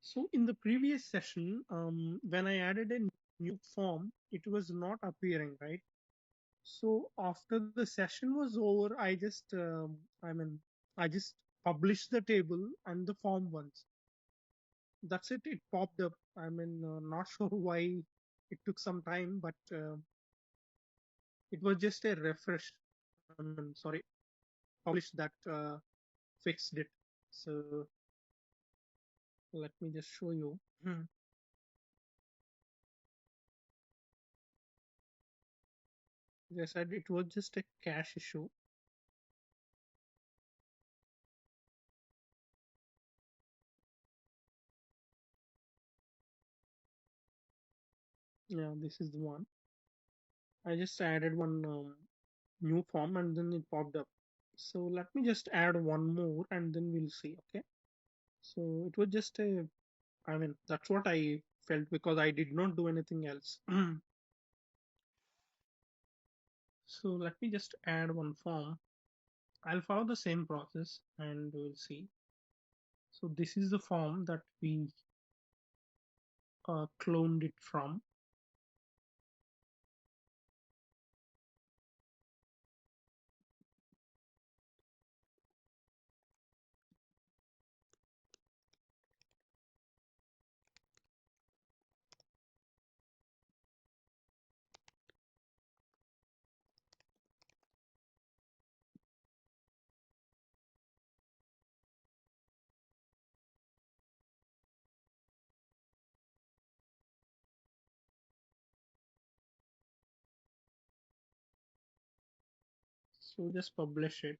So in the previous session, when I added a new form, it was not appearing, right? So after the session was over, I just published the table and the form once. That's it. It popped up. Not sure why it took some time, but it was just a refresh. Sorry, published that fixed it. So let me just show you. As I said, it was just a cache issue. Yeah, this is the one. I just added one new form and then it popped up. So let me just add one more and then we'll see. Okay. So it was just that's what I felt because I did not do anything else. So let me just add one form. I'll follow the same process and we'll see. So this is the form that we cloned it from. So just publish it.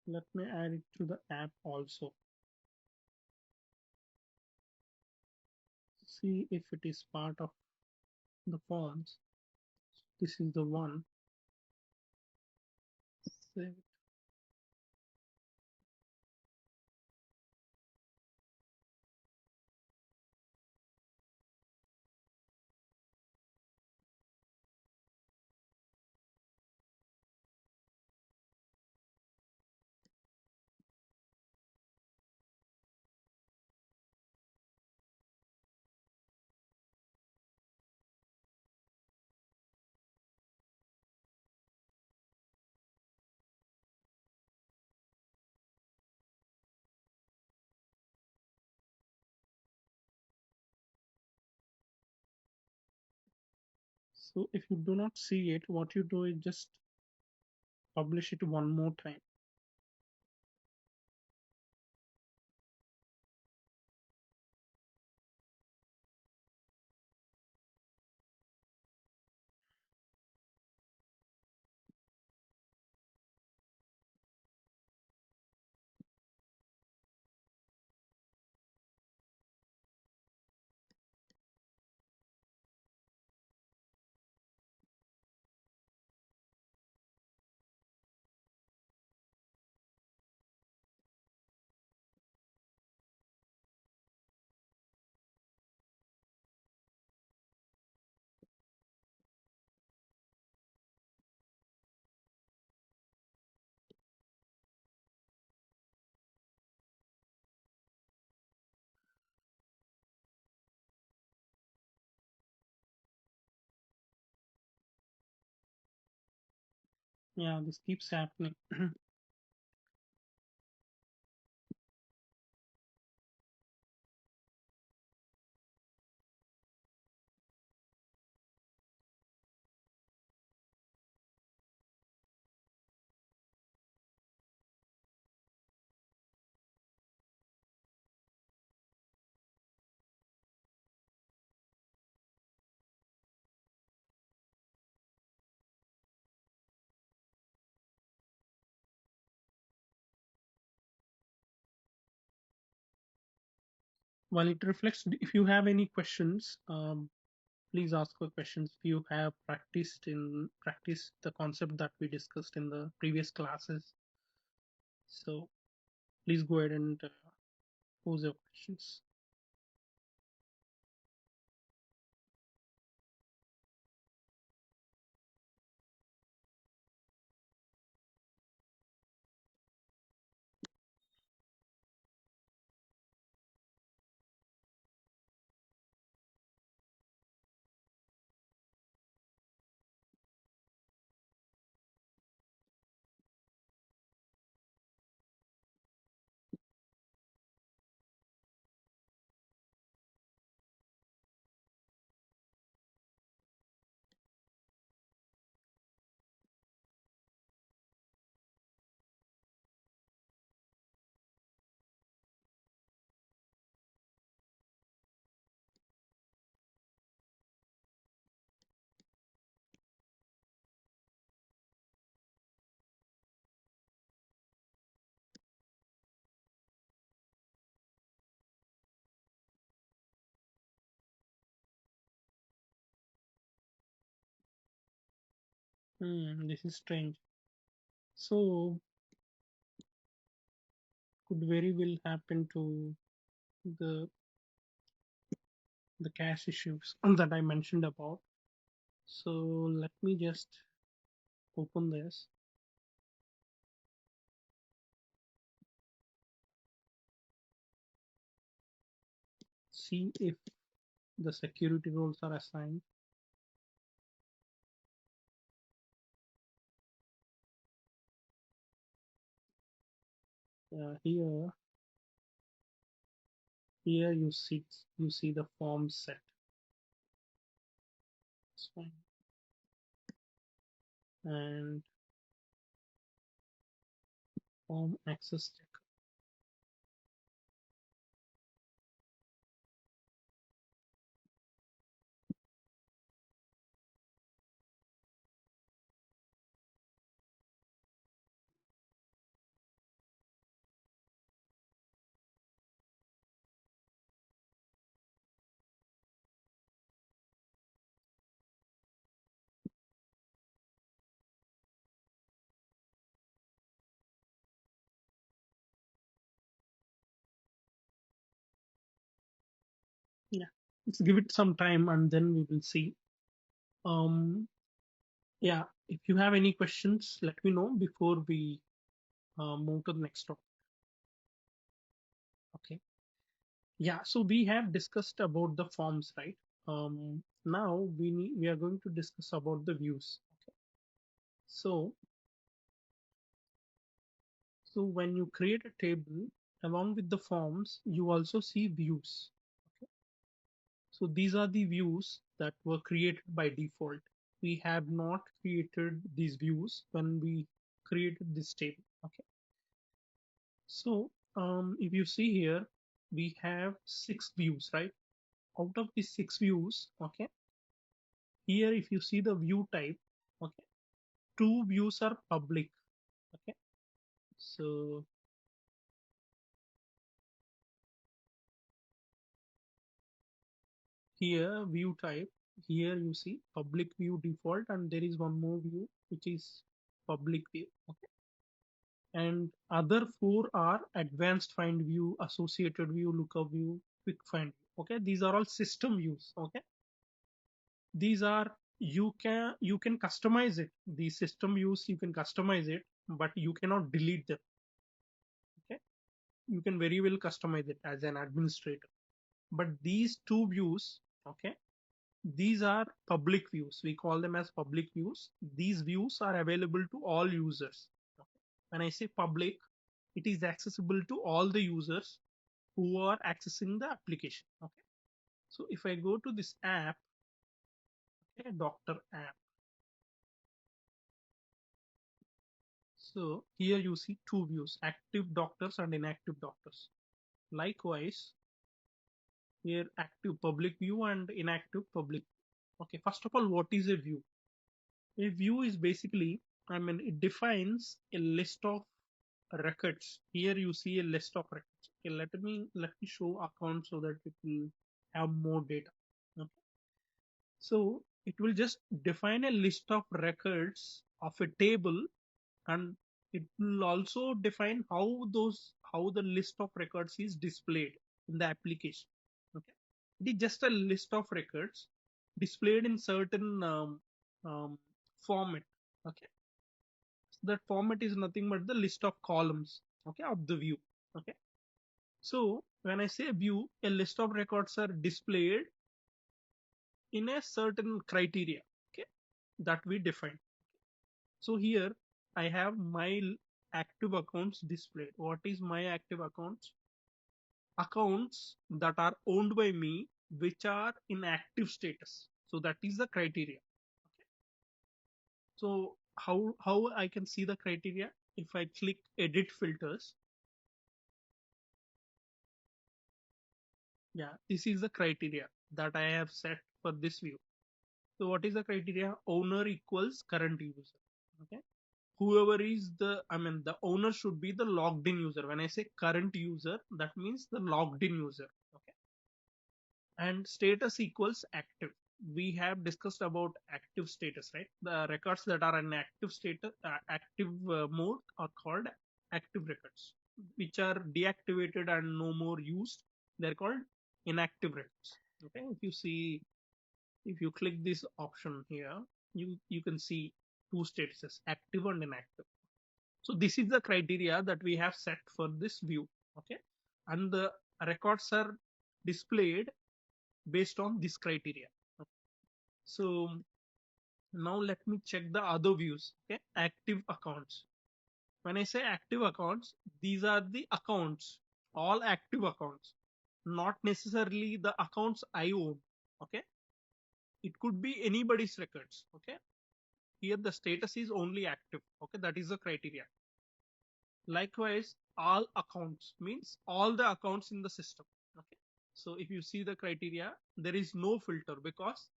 Let me add it to the app also. See if it is part of the forms. This is the one. Save. So if you do not see it, what you do is just publish it one more time. Yeah, this keeps happening. While it reflects, if you have any questions, Please ask your questions if you have practiced the concept that we discussed in the previous classes. So please go ahead and pose your questions. This is strange. So could very well happen to the the cache issues that I mentioned about. So let me just open this. See if the security roles are assigned. Here you see the form set. It's fine. And form access check. Yeah, let's give it some time and then we will see. Um, yeah, if you have any questions, let me know before we move to the next topic. Okay. Yeah, so we have discussed about the forms, right? Now we are going to discuss about the views. Okay. So when you create a table along with the forms, you also see views. Okay. So these are the views that were created by default. We have not created these views when we created this table. Okay. So if you see here, we have 6 views, right? Out of these 6 views, okay, here if you see the view type, okay, 2 views are public. Okay. So here view type, here you see public view default, and there is one more view which is public view. Okay. And other 4 are advanced find view, associated view, lookup view, quick find view. Okay, these are all system views. Okay, these are, you can customize it. The system views you can customize it, but you cannot delete them. Okay, you can very well customize it as an administrator. But these 2 views, okay, these are public views. We call them as public views. These views are available to all users. Okay. When I say public, it is accessible to all the users who are accessing the application. Okay. So if I go to this app, okay, doctor app. So here you see 2 views, active doctors and inactive doctors. Likewise, here active public view and inactive public. Okay, first of all, what is a view? A view is basically, I mean, it defines a list of records. Here you see a list of records. Okay, let me show account so that it will have more data. Okay. So it will just define a list of records of a table, and it will also define how the list of records is displayed in the application. Okay, it is just a list of records displayed in certain um, format. Okay, that format is nothing but the list of columns, okay, of the view. Okay, so when I say view, a list of records are displayed in a certain criteria, okay, that we define. So here I have my active accounts displayed. What is my active accounts? Accounts that are owned by me, which are in active status. So that is the criteria. Okay. So how I can see the criteria? If I click edit filters, yeah, this is the criteria that I have set for this view. So what is the criteria? Owner equals current user. Okay. Whoever is the owner should be the logged in user. When I say current user, that means the logged in user. Okay. And status equals active. We have discussed about active status, right? The records that are in active status, active mode are called active records, which are deactivated and no more used. They're called inactive records. Okay. If you click this option here, you can see two statuses, active and inactive. So this is the criteria that we have set for this view. Okay, and the records are displayed based on this criteria. Okay. So now let me check the other views. Okay, active accounts. When I say active accounts, these are the accounts, all active accounts, not necessarily the accounts I own. Okay, it could be anybody's records. Okay, here the status is only active. Okay, that is the criteria. Likewise, all accounts means all the accounts in the system. Okay, so if you see the criteria, there is no filter because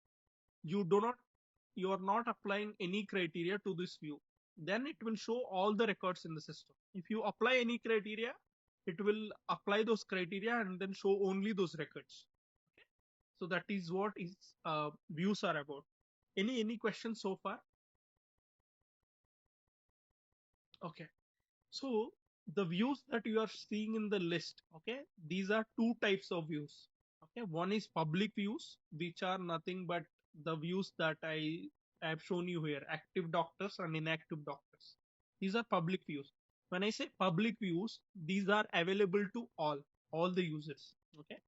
you do not you are not applying any criteria to this view. Then it will show all the records in the system. If you apply any criteria, it will apply those criteria and then show only those records. Okay, so that is what is views are about. Any questions so far? Okay. So the views that you are seeing in the list, okay, these are two types of views. Okay, one is public views, which are nothing but the views that I have shown you here, active doctors and inactive doctors. These are public views. When I say public views, these are available to all the users. Okay.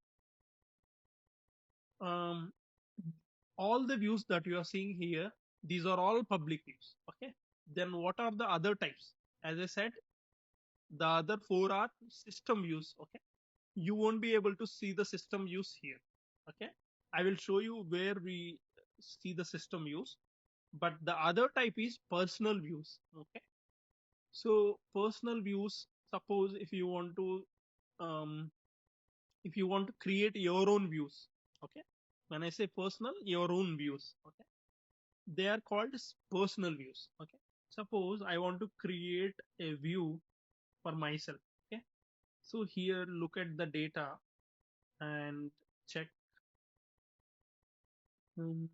Um, all the views that you are seeing here, these are all public views. Okay. Then what are the other types? As I said, the other four are system views. Okay, you won't be able to see the system views here. Okay, I will show you where we see the system views, but the other type is personal views. Okay, so personal views, suppose um, if you want to create your own views. Okay, when I say personal, your own views. Okay, they are called as personal views. Okay, suppose I want to create a view for myself. Okay, so here look at the data and check. um,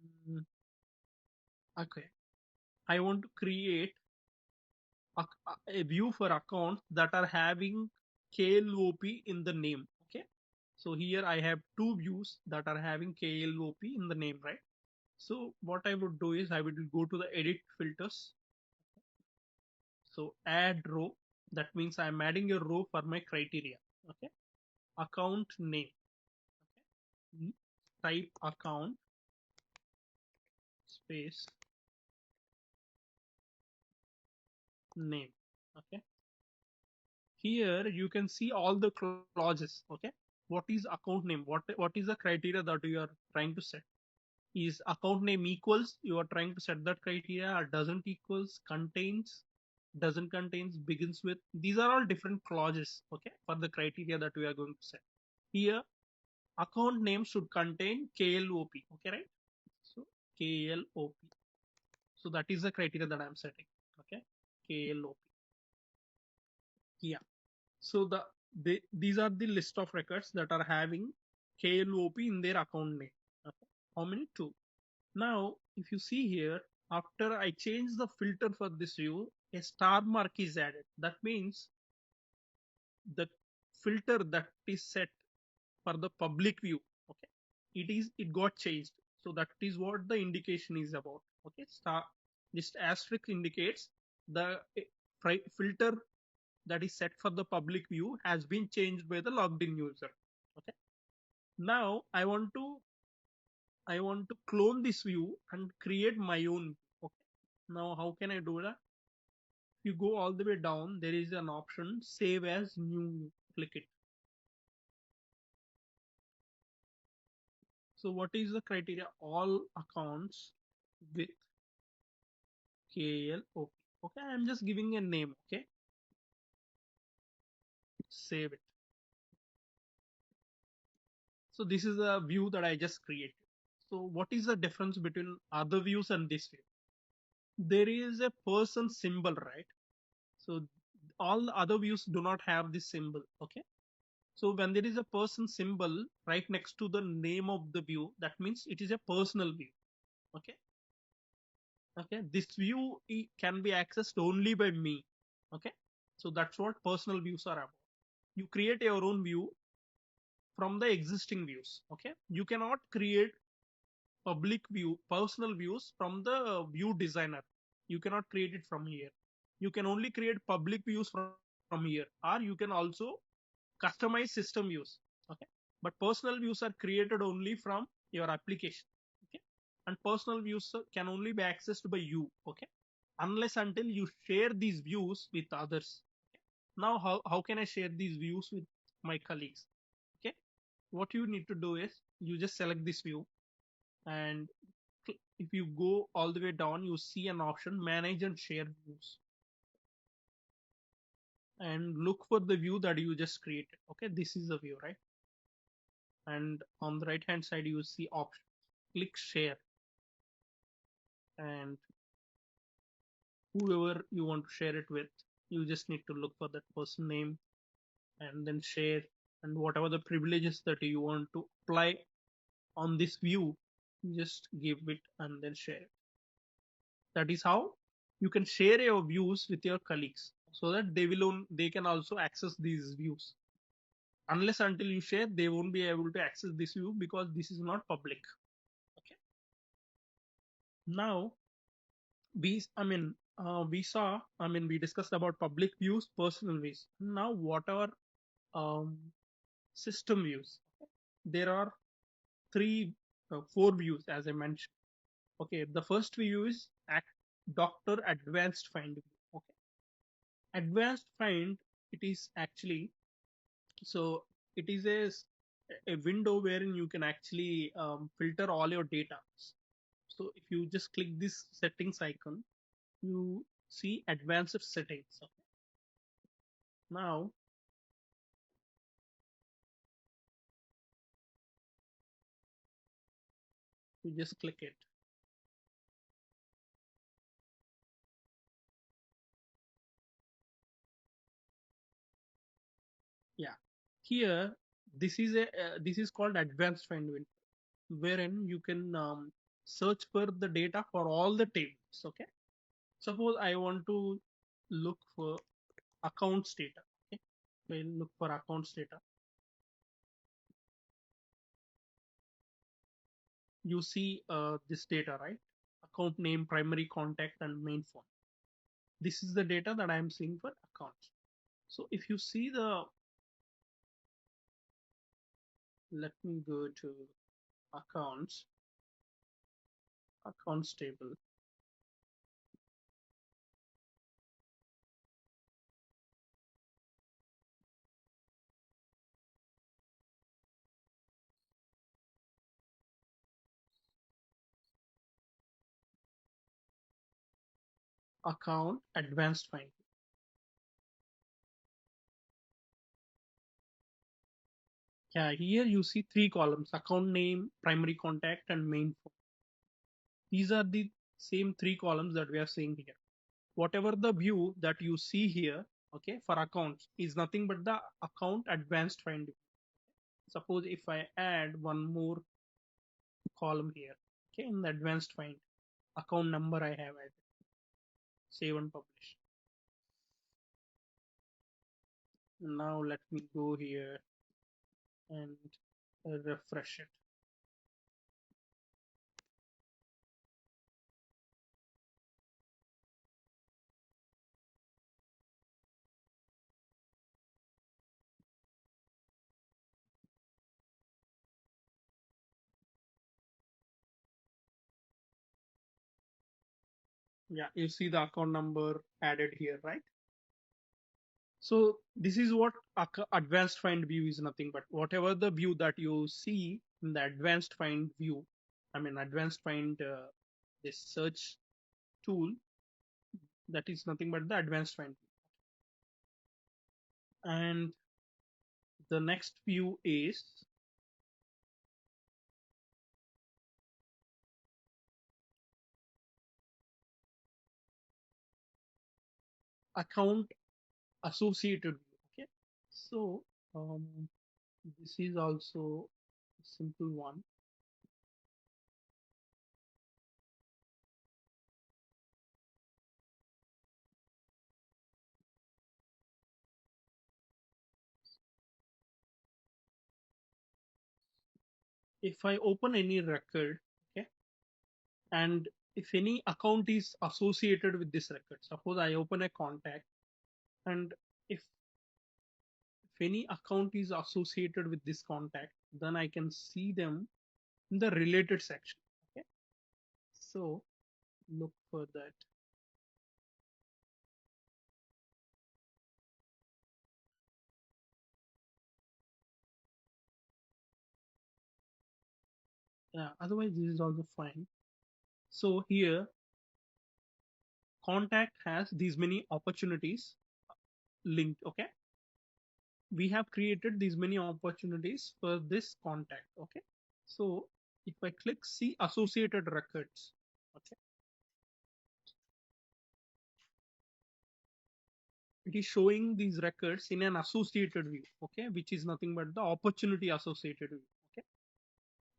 okay, I want to create a view for accounts that are having KLOP in the name. Okay, so here I have two views that are having KLOP in the name, right? So what I would do is I would go to the edit filters. So add row, that means I'm adding a row for my criteria. Okay, account name. Okay, type account space name. Okay, here you can see all the clauses. Okay, what is account name? What is the criteria that you are trying to set? Is account name equals, you are trying to set that criteria, or doesn't equals, contains, doesn't contains, begins with? These are all different clauses. Okay, for the criteria that we are going to set. Here account name should contain KLOP. Okay, right? So KLOP, so that is the criteria that I'm setting. Okay, KLOP. Yeah, so these are the list of records that are having KLOP in their account name. Okay. How many? Two. Now, if you see here, after I change the filter for this view, a star mark is added. That means the filter that is set for the public view, okay, it got changed. So that is what the indication is about. Okay, star, this asterisk indicates the filter that is set for the public view has been changed by the logged in user. Okay, now I want to clone this view and create my own. Okay, now how can I do that? If you go all the way down, there is an option save as new. Click it. So what is the criteria? All accounts with KL. Okay. Okay, I'm just giving a name. Okay, save it. So this is a view that I just created. So what is the difference between other views and this view? There is a person symbol, right? So all the other views do not have this symbol. Okay, so when there is a person symbol right next to the name of the view, that means it is a personal view. Okay, okay, this view can be accessed only by me. Okay, so that's what personal views are about. You create your own view from the existing views. Okay, you cannot create public view personal views from the view designer. You cannot create it from here. You can only create public views from here, or you can also customize system views. Okay, but personal views are created only from your application. Okay, and personal views can only be accessed by you. Okay, unless until you share these views with others. Okay? Now how can I share these views with my colleagues? Okay, what you need to do is you just select this view, and if you go all the way down, you see an option manage and share views, and look for the view that you just created. Okay, this is the view, right? And on the right hand side you see options. Click share, and whoever you want to share it with, you just need to look for that person name and then share, and whatever the privileges that you want to apply on this view, you just give it and then share it. That is how you can share your views with your colleagues, so that they can also access these views. Unless until you share, they won't be able to access this view because this is not public. Okay, now we discussed about public views, personal views. Now what are um, system views? There are four views as I mentioned. Okay, the first view is doctor advanced find view. Okay, advanced find, it is actually, so it is a window wherein you can actually filter all your data. So if you just click this settings icon, you see advanced settings. Okay, now you just click it. Yeah, here this is called advanced find window, wherein you can search for the data for all the tables. Okay, suppose I want to look for accounts data. Okay, we'll look for accounts data. You see this data, right? Account name, primary contact, and main phone. This is the data that I am seeing for accounts. So if you see let me go to accounts, accounts table, account advanced find. Yeah, here you see three columns: account name, primary contact, and main phone. These are the same three columns that we are seeing here. Whatever the view that you see here, okay, for accounts is nothing but the account advanced find. Suppose if I add one more column here, Okay, in the advanced find, account number I have added. Save and publish. Now let me go here and refresh it. Yeah, you see the account number added here, right? So this is what advanced find view is nothing but whatever the view that you see in the advanced find view. I mean advanced find this search tool, that is nothing but the advanced find view. And the next view is account associated view. Okay, so um, this is also a simple one. If I open any record, okay, and if any account is associated with this record, suppose I open a contact, and if any account is associated with this contact, then I can see them in the related section. Okay, so look for that. Yeah, otherwise this is also fine. So here contact has these many opportunities linked. Okay, we have created these many opportunities for this contact. Okay, so if I click see associated records, okay, it is showing these records in an associated view. Okay, which is nothing but the opportunity associated view. Okay,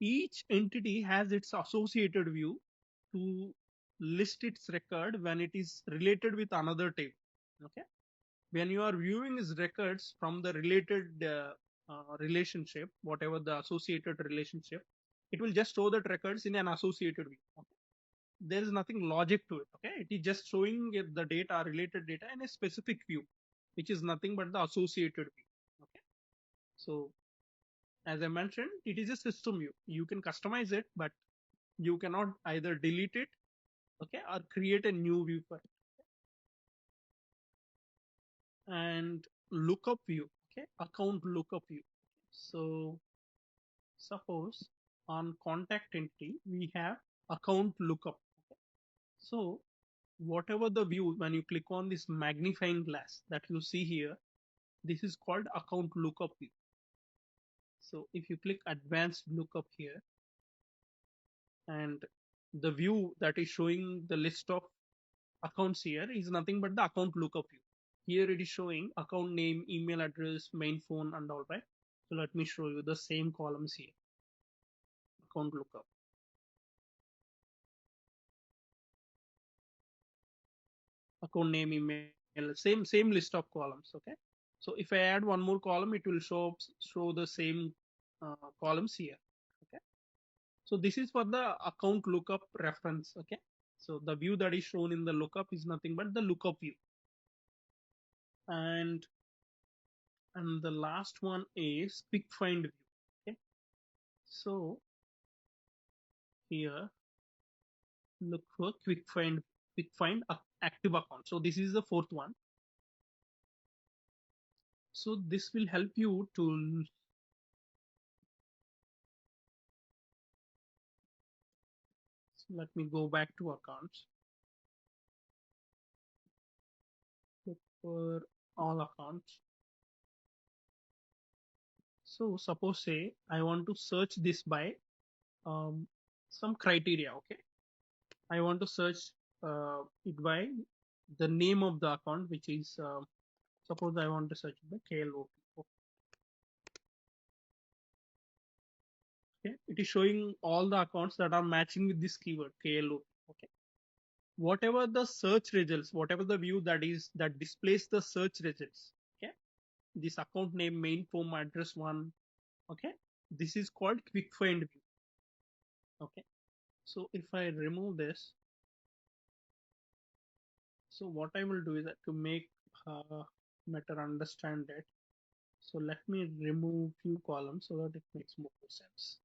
each entity has its associated view to list its record when it is related with another table. Okay, when you are viewing its records from the related relationship, whatever the associated relationship, it will just show that records in an associated view. Okay? There is nothing logic to it. Okay, it is just showing the data, related data, in a specific view, which is nothing but the associated view. Okay, so as I mentioned, it is a system view. You can customize it, but you cannot either delete it, okay, or create a new view for it. And lookup view, okay, account lookup view. So suppose on contact entity, we have account lookup. So whatever the view, when you click on this magnifying glass that you see here, this is called account lookup view. So if you click advanced lookup here, and the view that is showing the list of accounts here is nothing but the account lookup view. Here it is showing account name, email address, main phone, and all, right. So let me show you the same columns here. Account lookup, account name, email, same list of columns. Okay, so if I add one more column, it will show the same columns here. Okay, so this is for the account lookup reference. Okay, so the view that is shown in the lookup is nothing but the lookup view. And the last one is quick find view. Okay, so here look for quick find active account. So this is the fourth one. So this will help you to, so let me go back to accounts, look for all accounts. So suppose say I want to search this by some criteria. Okay, I want to search it by the name of the account, which is suppose I want to search by KLOP. Okay, it is showing all the accounts that are matching with this keyword KLO. Okay, whatever the search results, whatever the view that displays the search results. Okay, this account name, main form, address one. Okay, this is called quick find view. Okay, so if I remove this, so what I will do is that to make better understand it. So let me remove few columns so that it makes more sense.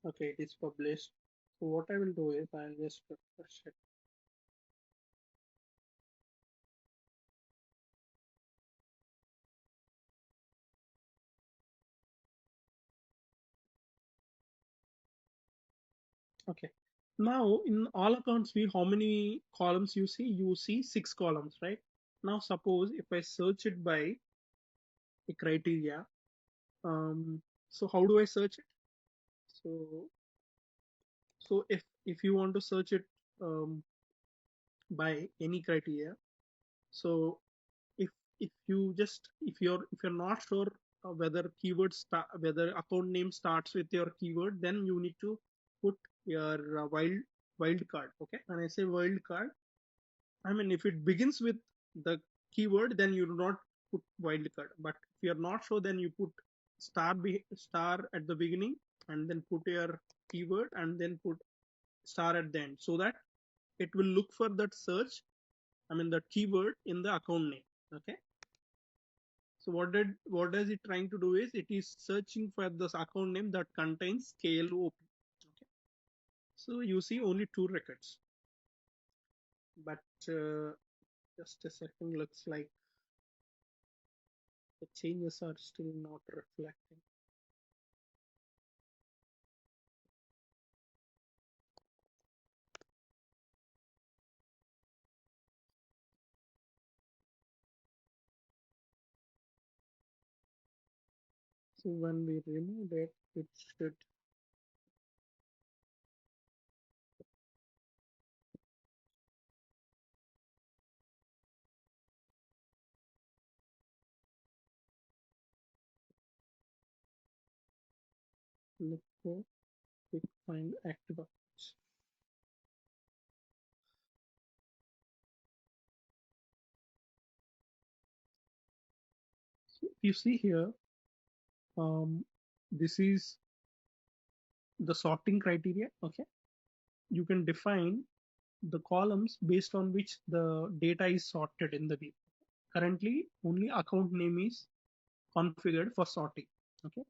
Okay, it is published. So what I will do is I'll just refresh it. Okay. Now in all accounts view, how many columns you see? You see 6 columns, right? Now suppose if I search it by a criteria, so how do I search it? So if you want to search it by any criteria, so if if you're not sure whether whether account name starts with your keyword, then you need to put your wild card. Okay, when I say wild card, I mean if it begins with the keyword, then you do not put wild card. But if you're not sure, then you put star at the beginning, and then put your keyword, and then put star at the end, so that it will look for that search, I mean the keyword in the account name. Okay, so what does it trying to do is it is searching for this account name that contains KLOP. Okay, so you see only 2 records, but just a second, looks like the changes are still not reflecting. So when we remove it, it should. Look for quick find active accounts. So you see here, this is the sorting criteria. Okay, you can define the columns based on which the data is sorted in the view. Currently, only account name is configured for sorting. Okay,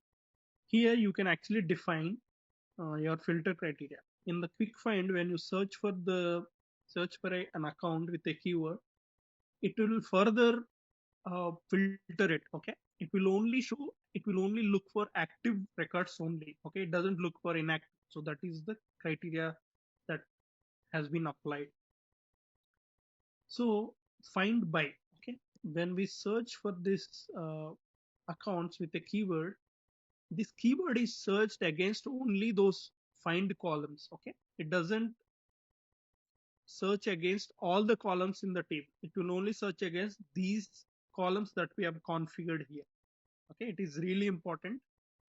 here you can actually define your filter criteria. In the quick find, when you search for an account with a keyword, it will further filter it. Okay, it will only look for active records only. Okay, it doesn't look for inactive. So that is the criteria that has been applied. So find by, okay, when we search for this accounts with a keyword, this keyword is searched against only those find columns. Okay, it doesn't search against all the columns in the table. It will only search against these columns that we have configured here. Okay, it is really important.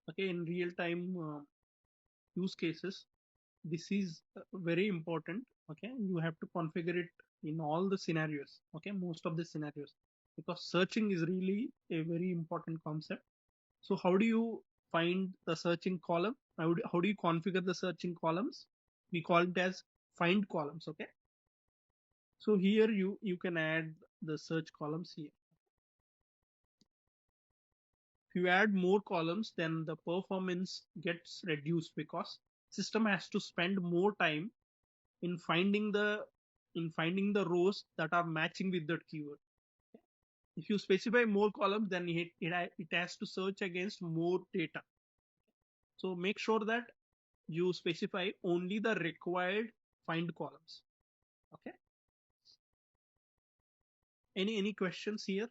Okay, in real time use cases, this is very important. Okay, you have to configure it in all the scenarios. Okay, most of the scenarios, because searching is really a very important concept. So how do you find the searching column? How do you configure the searching columns? We call it as find columns. Okay, so here you can add the search columns here. If you add more columns, then the performance gets reduced, because system has to spend more time in finding the rows that are matching with that keyword. If you specify more columns, then it has to search against more data. So make sure that you specify only the required find columns. Okay, any questions here?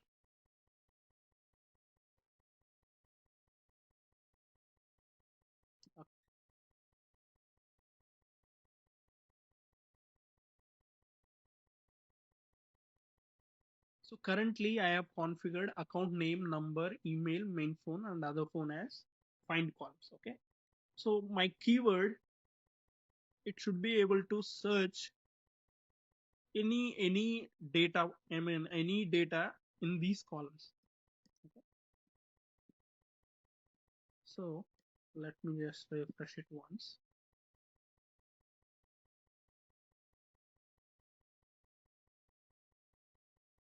So currently I have configured account name, number, email, main phone, and other phone as find columns. Okay, so my keyword, it should be able to search any data, I mean any data in these columns. Okay. So let me just refresh it once.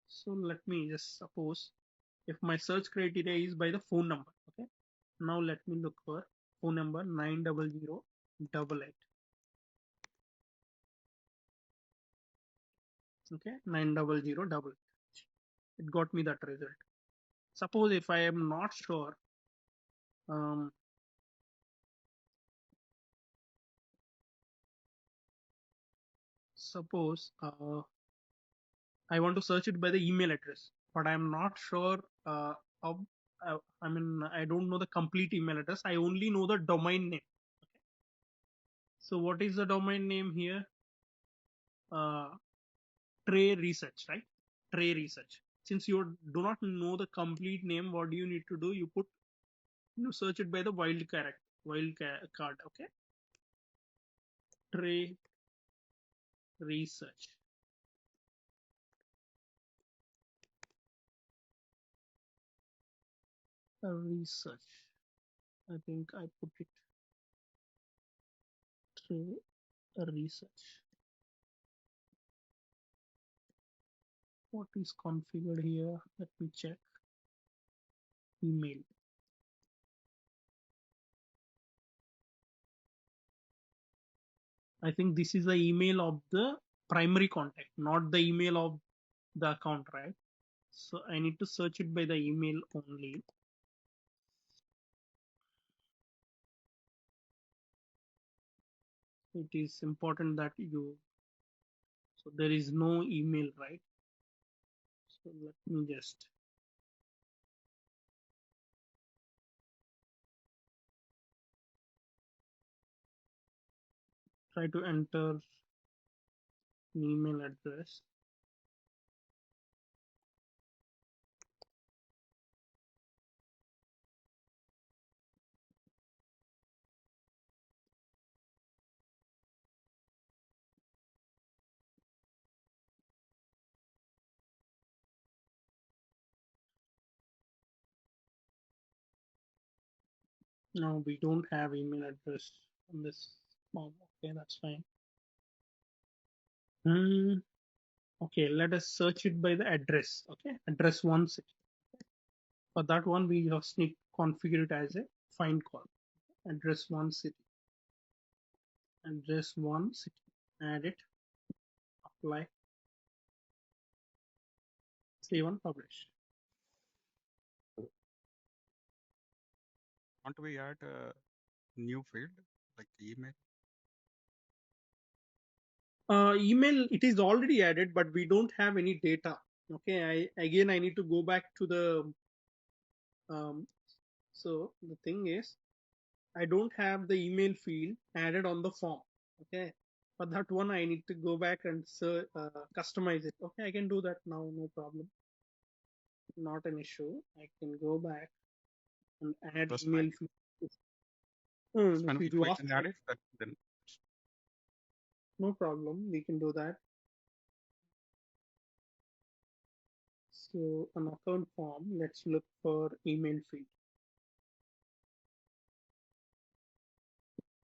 So let me just suppose if my search criteria is by the phone number. Okay, now let me look for phone number 90088. Okay, 90088. It got me that result. Suppose if I am not sure, um, suppose I want to search it by the email address, but I'm not sure of, I mean, I don't know the complete email address. I only know the domain name. Okay. So what is the domain name here? Uh, Tray Research, right? Tray Research. Since you do not know the complete name, what do you need to do? You search it by the card. Okay. Tray Research. Research. I think I put it through research. What is configured here? Let me check. Email. I think this is the email of the primary contact, not the email of the account, right? So I need to search it by the email only. It is important that so there is no email, right? So let me just try to enter an email address. No, we don't have email address on this form. Okay, that's fine. Okay, let us search it by the address. Okay, address one city. For that one, we just need to configure it as a find call. Address one city. Address one city. Add it. Apply. Save and publish. Want we add a new field like email? Email, it is already added, but we don't have any data. Okay, I need to go back to the so the thing is, I don't have the email field added on the form. Okay, for that one I need to go back and customize it. Okay, I can do that now, no problem, not an issue. I can go back and add That's fine. email field. That's fine. If If you we ask, can add it, then no problem, we can do that. So an account form, let's look for email field.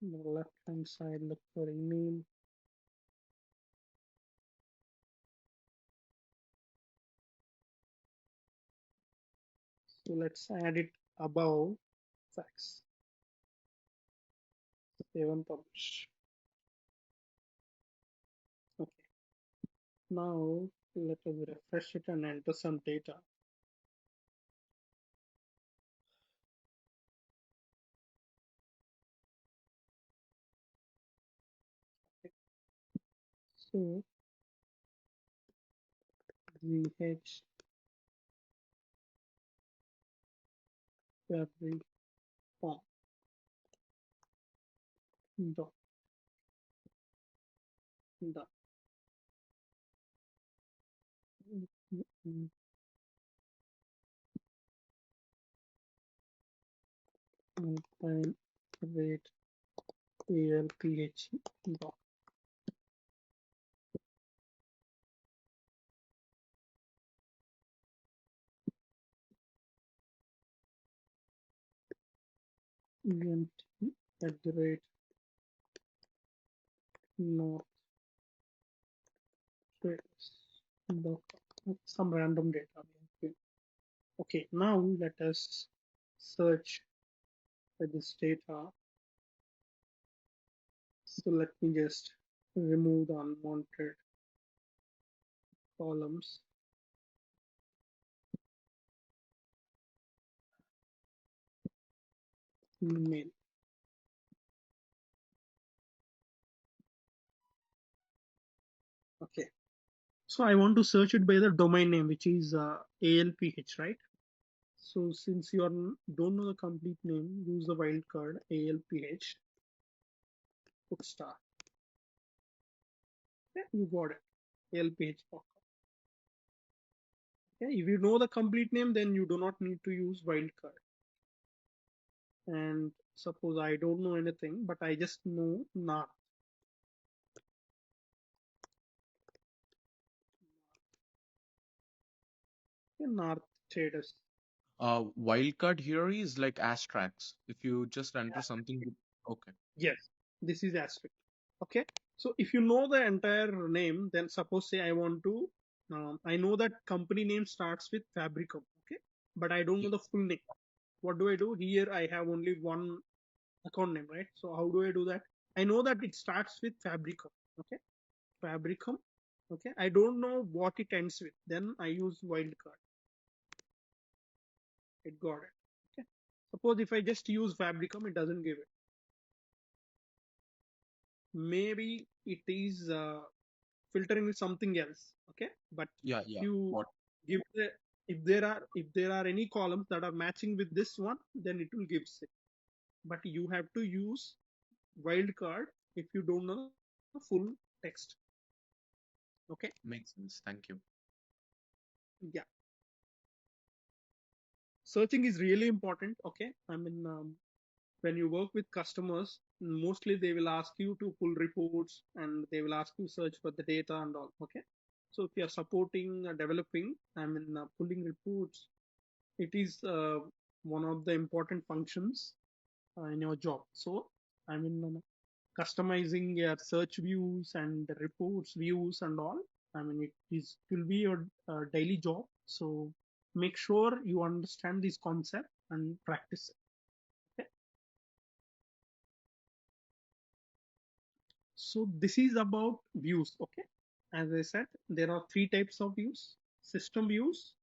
On the left hand side, look for email. So let's add it above fax. Save and publish. Okay. Now let us refresh it and enter some data. Okay. So VH February form dot dot. Time rate ALPH dot ENT at the rate north trace dot some random data. Okay, now let us search for this data. So let me just remove the unwanted columns. Mail. Okay. So I want to search it by the domain name, which is ALPH, right? So since you don't know the complete name, use the wildcard ALPH, put star. Okay, you got it. ALPH. Okay, if you know the complete name, then you do not need to use wildcard. And suppose I don't know anything, but I just know North. Okay, North traders. Wildcard here is like astrax. If you just enter something with, okay. Yes, this is aspect. Okay, so if you know the entire name, then suppose say I want to, I know that company name starts with Fabricum. Okay, but I don't know Yeah, the full name. What do I do? Here I have only one account name, right? So how do I do that? I know that it starts with Fabricum. Okay, Fabricum. Okay, I don't know what it ends with. Then I use wildcard. It got it. Okay. Suppose if I just use Fabricum, it doesn't give it. Maybe it is filtering with something else. Okay, but yeah, if yeah. you What give the if there are any columns that are matching with this one, then it will give it. But you have to use wildcard if you don't know the full text. Okay. makes sense? Thank you. Yeah, searching is really important. Okay, I mean, when you work with customers, mostly they will ask you to pull reports and they will ask you search for the data and all. Okay, so if you are supporting developing, I mean, pulling reports, it is one of the important functions in your job. So I mean, customizing your search views and the reports views and all, I mean, it will be your daily job. So make sure you understand this concept and practice it. Okay? So this is about views. Okay, as I said, there are three types of views: system views,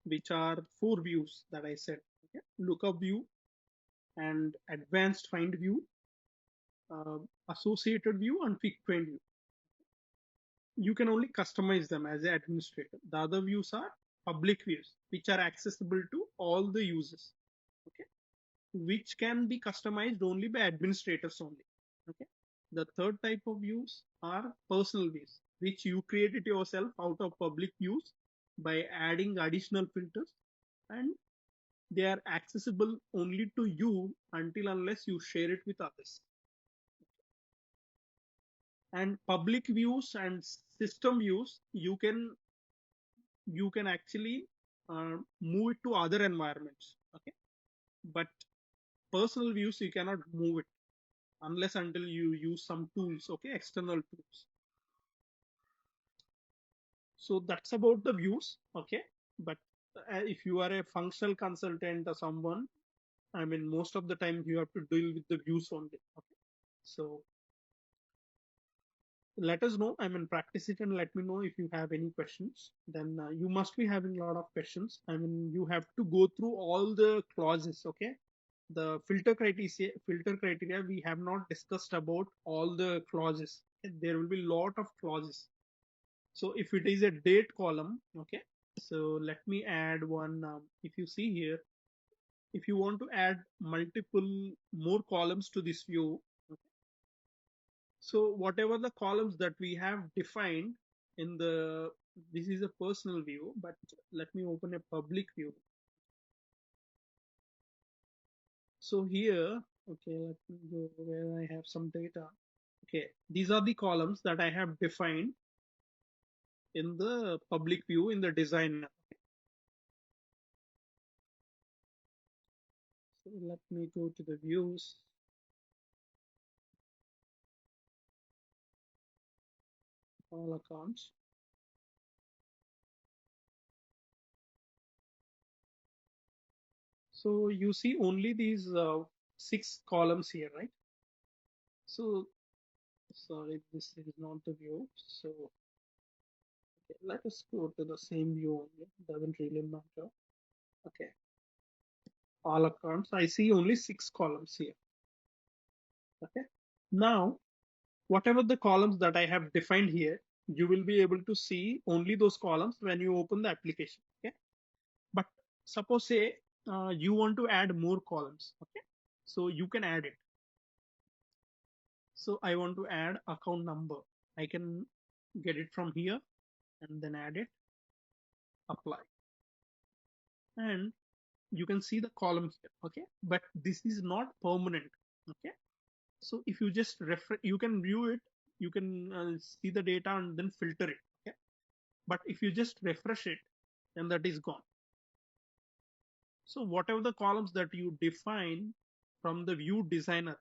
which are four views that I said. Okay, lookup view and advanced find view, uh, associated view, and quick find view. You can only customize them as an administrator. The other views are public views, which are accessible to all the users. Okay, which can be customized only by administrators only. Okay. The third type of views are personal views, which you create it yourself out of public views by adding additional filters, and they are accessible only to you until unless you share it with others. And public views and system views, you can actually move it to other environments. Okay, but personal views you cannot move it unless until you use some tools. Okay, external tools. So that's about the views. Okay, but if you are a functional consultant or someone, I mean, most of the time you have to deal with the views only. Okay, so let us know, I mean, practice it and let me know if you have any questions. Then you must be having a lot of questions. I mean, you have to go through all the clauses. Okay, the filter criteria we have not discussed about all the clauses. Okay? There will be a lot of clauses. So if it is a date column, okay, so let me add one. If you see here, if you want to add multiple more columns to this view, okay, so whatever the columns that we have defined in the, this is a personal view, but let me open a public view. So here, okay, let me go where I have some data. Okay, these are the columns that I have defined in the public view in the designer. So let me go to the views. All accounts. So you see only these 6 columns here, right? So sorry, this is not the view. So okay, let us go to the same view only. Doesn't really matter. Okay, all accounts. I see only 6 columns here. Okay. Now, whatever the columns that I have defined here, you will be able to see only those columns when you open the application. Okay. But suppose say you want to add more columns. Okay. So you can add it. So I want to add account number. I can get it from here and then add it, apply. And you can see the column here. Okay. But this is not permanent. Okay. So if you just refer, you can view it, you can see the data and then filter it. Okay. But if you just refresh it, then that is gone. So whatever the columns that you define from the view designer,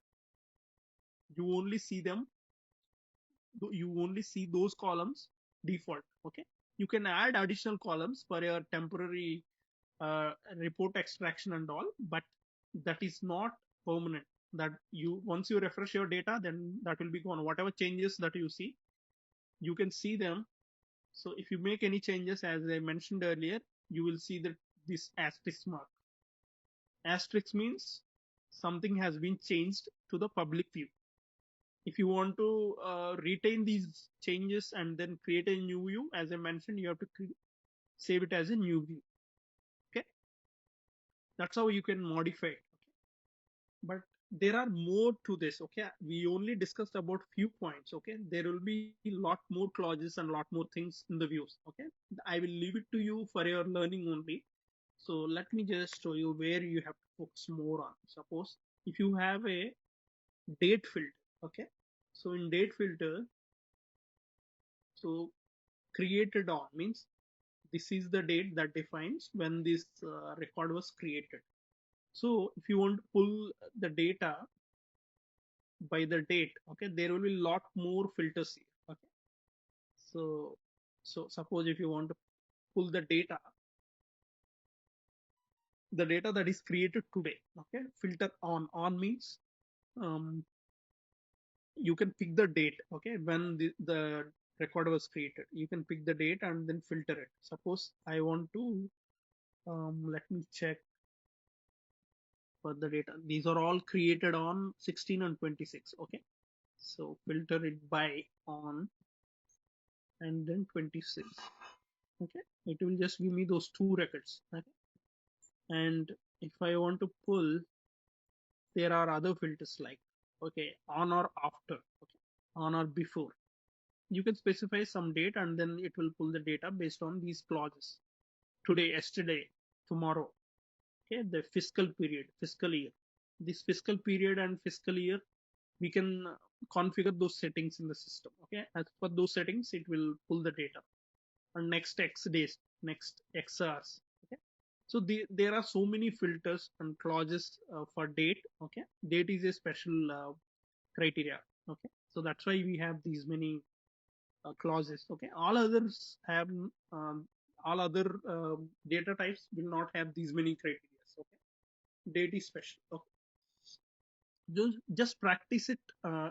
you only see them, you only see those columns default. Okay. You can add additional columns for your temporary report extraction and all, but that is not permanent. That you, once you refresh your data, then that will be gone. Whatever changes that you see, you can see them. So if you make any changes, as I mentioned earlier, you will see that this asterisk mark. Asterisk means something has been changed to the public view. If you want to retain these changes and then create a new view, as I mentioned, you have to save it as a new view. Okay, that's how you can modify it. Okay? But there are more to this. Okay, we only discussed about few points. Okay, there will be a lot more clauses and lot more things in the views. Okay, I will leave it to you for your learning only. So let me just show you where you have to focus more on. Suppose if you have a date filter. Okay, so in date filter, so created on means this is the date that defines when this record was created. So if you want to pull the data by the date, okay, there will be a lot more filters here. Okay, so suppose if you want to pull the data that is created today. Okay, filter on means um, you can pick the date. Okay, when the record was created, you can pick the date and then filter it. Suppose I want to let me check for the data. These are all created on 16 and 26. Okay, so filter it by on and then 26. Okay, it will just give me those 2 records. Okay, and if I want to pull, there are other filters like, okay, on or after. Okay, on or before. You can specify some date and then it will pull the data based on these clauses: today, yesterday, tomorrow. Okay, the fiscal year. This fiscal period and fiscal year, we can configure those settings in the system. Okay, as per those settings, it will pull the data. And next X days, next X hours. Okay, so there are so many filters and clauses for date. Okay, date is a special criteria. Okay, so that's why we have these many clauses. Okay, all others have all other data types will not have these many criteria. Okay, date is special. Okay, just practice it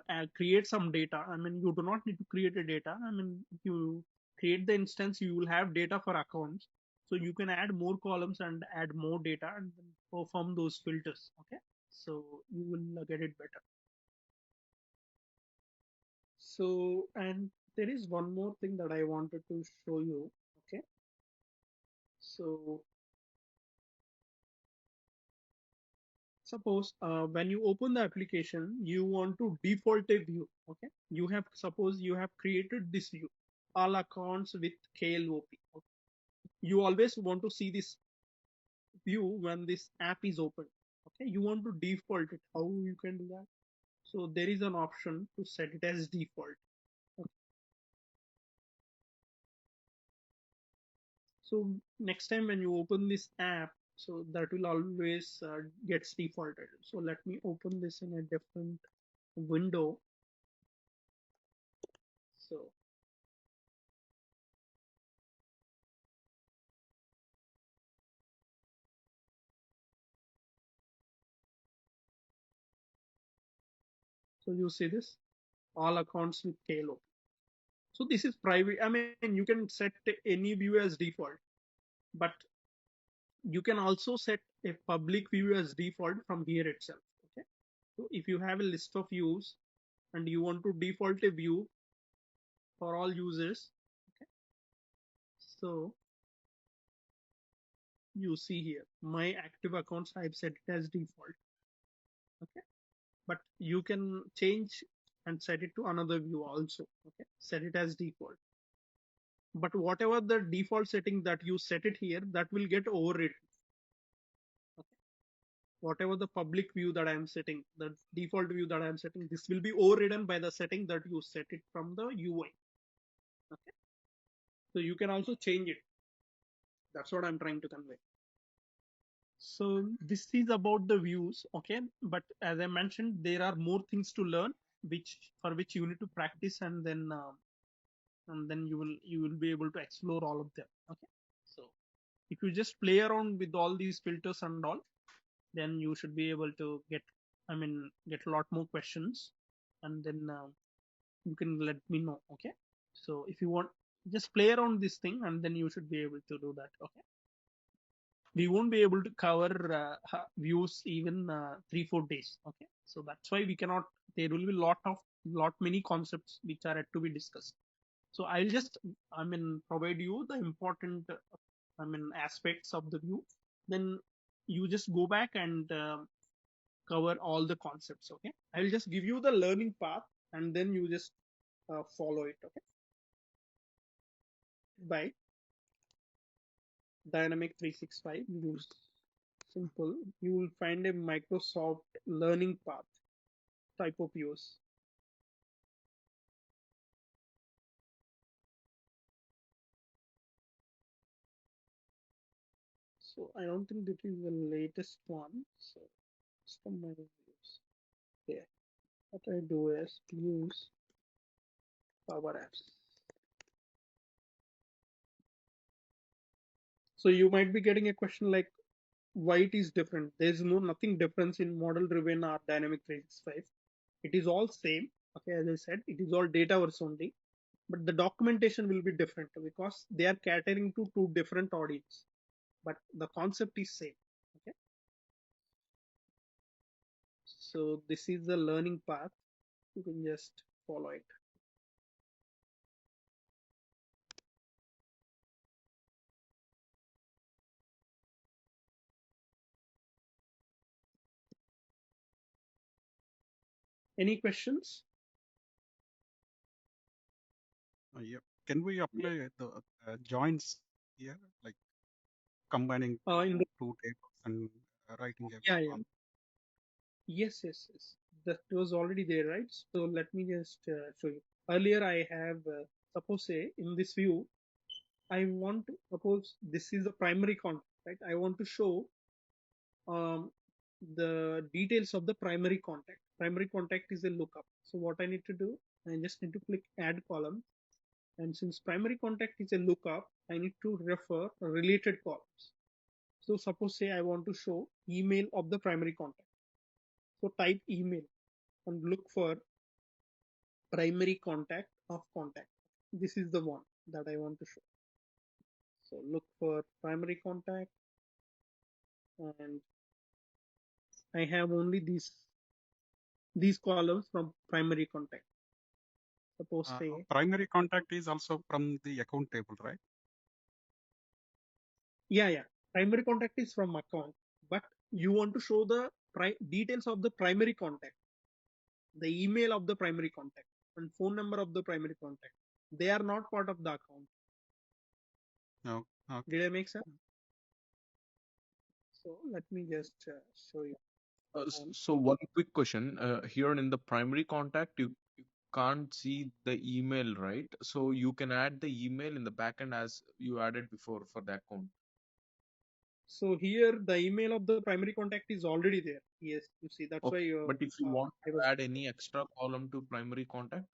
and create some data. I mean, you do not need to create a data. I mean, you create the instance, you will have data for accounts, so you can add more columns and add more data and then perform those filters. Okay, so you will get it better. So, and there is one more thing that I wanted to show you. Okay, so suppose when you open the application, you want to default a view. Okay, you have, suppose you have created this view, all accounts with KLOP. Okay? You always want to see this view when this app is open. Okay, you want to default it. How you can do that? So there is an option to set it as default. Okay. So next time when you open this app, so that will always gets defaulted. So let me open this in a different window. So you see this all accounts with tail open. So this is private. I mean, you can set any view as default, but you can also set a public view as default from here itself. Okay. So if you have a list of views and you want to default a view for all users, okay, so you see here my active accounts I've set it as default. Okay, but you can change and set it to another view also. Okay, set it as default. But whatever the default setting that you set it here, that will get overridden. Okay, whatever the public view that I am setting, the default view that I am setting, this will be overridden by the setting that you set it from the UI. Okay, so you can also change it. That's what I'm trying to convey. So this is about the views. Okay, but as I mentioned, there are more things to learn, which for which you need to practice, and then you will be able to explore all of them. Okay, so if you just play around with all these filters and all, then you should be able to get, I mean, get a lot more questions, and then you can let me know. Okay, so if you want, just play around this thing, and then you should be able to do that. Okay, we won't be able to cover views even 3 4 days. Okay, so that's why we cannot. There will be lot many concepts which are yet to be discussed. So I'll just, I mean, provide you the important I mean aspects of the view. Then you just go back and cover all the concepts. Okay, I'll just give you the learning path, and then you just follow it. Okay, by Dynamic 365 use simple, you will find a Microsoft learning path type of use. So I don't think this is the latest one. So custom my views. Yeah. What I do is use Power Apps. So you might be getting a question like why it is different. There's nothing difference in model driven or dynamic 365. It is all same. Okay, as I said, it is all dataverse only, but the documentation will be different because they are catering to two different audience, but the concept is same. Okay, so this is the learning path. You can just follow it. Any questions? Yeah. Can we apply the joins here, like combining In the two tables and writing a Yeah, yeah. column? Yes, yes, yes. That was already there, right? So let me just show you. Earlier, I have suppose say in this view, I want to suppose this is the primary contact, right? I want to show um, the details of the primary contact. Primary contact is a lookup. So what I need to do, I just need to click add column. And since primary contact is a lookup, I need to refer related columns. So suppose say I want to show email of the primary contact. So type email and look for primary contact of contact. This is the one that I want to show. So look for primary contact, and I have only these columns from primary contact. Suppose say, Primary contact is also from the account table, right? yeah, primary contact is from account, but you want to show the details of the primary contact, the email of the primary contact, and phone number of the primary contact. They are not part of the account. No. Okay. Did I make sense? So let me just show you. So one quick question. Here in the primary contact, you can't see the email, right? So you can add the email in the backend as you added before for the account. So here the email of the primary contact is already there. Yes, you see that's why Okay. But if you want I was to add any extra column to primary contact,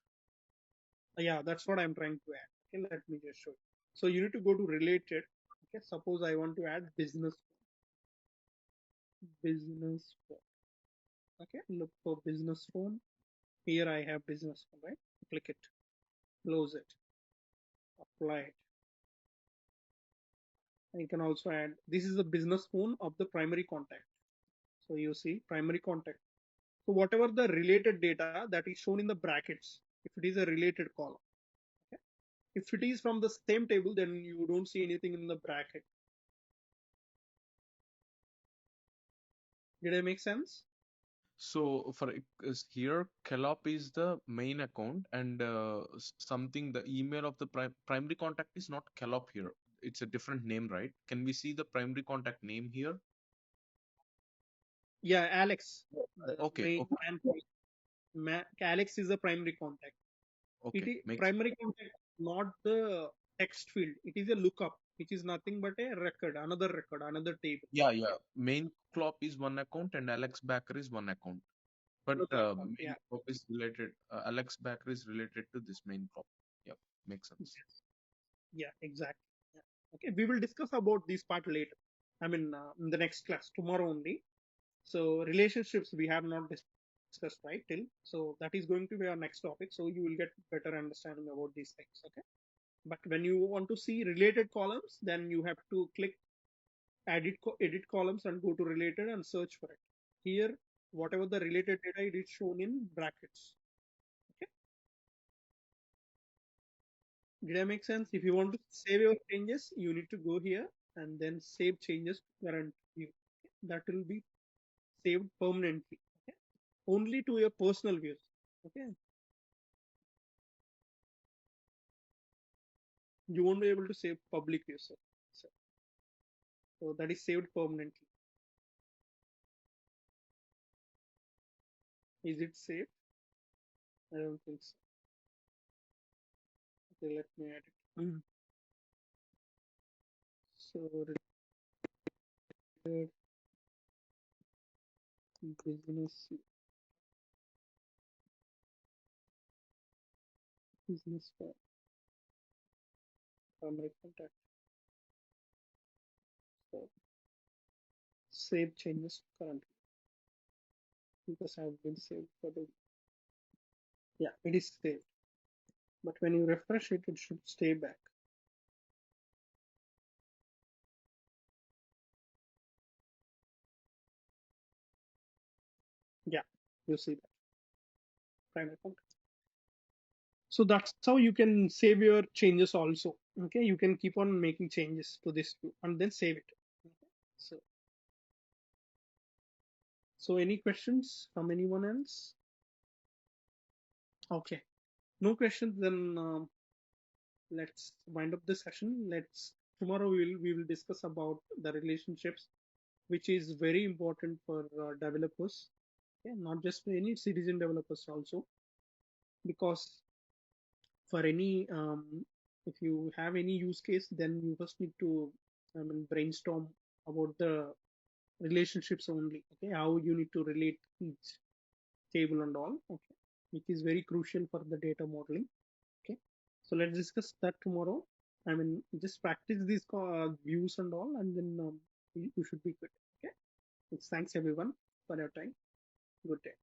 yeah, that's what I'm trying to add. Okay, let me just show you. So you need to go to related. Okay, suppose I want to add business phone. Okay, look for business phone. Here I have business phone, right? Click it, close it, apply it. And you can also add this is the business phone of the primary contact. So you see primary contact. So whatever the related data that is shown in the brackets, if it is a related column. Okay? If it is from the same table, then you don't see anything in the bracket. Did I make sense? so for here, Kellop is the main account, and something the email of the primary contact is not Kellop here. It's a different name, right? Can we see the primary contact name here? Yeah, Alex, the Okay, main okay, Alex is the primary contact. It okay, is makes primary contact, not the text field. It is a lookup, which is nothing but a record, another table. yeah, yeah. Main Klopp is one account and Alex Backer is one account. But Lookup, main yeah. Klopp is related. Alex Backer is related to this main Klopp. Yep, makes sense. Yeah, exactly. Yeah. Okay, we will discuss about this part later. I mean, in the next class, tomorrow only. So relationships we have not discussed right till. So that is going to be our next topic. So you will get better understanding about these things. Okay. But when you want to see related columns, then you have to click edit columns and go to related and search for it. Here, whatever the related data, it is shown in brackets. Okay. Did I make sense? If you want to save your changes, you need to go here and then save changes to current view. Okay? That will be saved permanently. Okay? Only to your personal views. Okay. You won't be able to save public views. So, so that is saved permanently. Is it saved? I don't think so. Okay, let me add it. So related business business for primary contact. So save changes currently because I have been saved for the yeah, it is saved. But when you refresh it, it should stay back. Yeah, you see that primary contact. So that's how you can save your changes also. Okay, you can keep on making changes to this view and then save it. Okay. So any questions from anyone else? Okay, no questions. Then let's wind up the session. Let's tomorrow we will discuss about the relationships, which is very important for developers. Okay, not just for any citizen developers also, because for any if you have any use case, then you first need to brainstorm about the relationships only. Okay, how you need to relate each table and all. Okay, which is very crucial for the data modeling. Okay, so let's discuss that tomorrow. I mean, just practice these views and all, and then you should be good. Okay, thanks everyone for your time. Good day.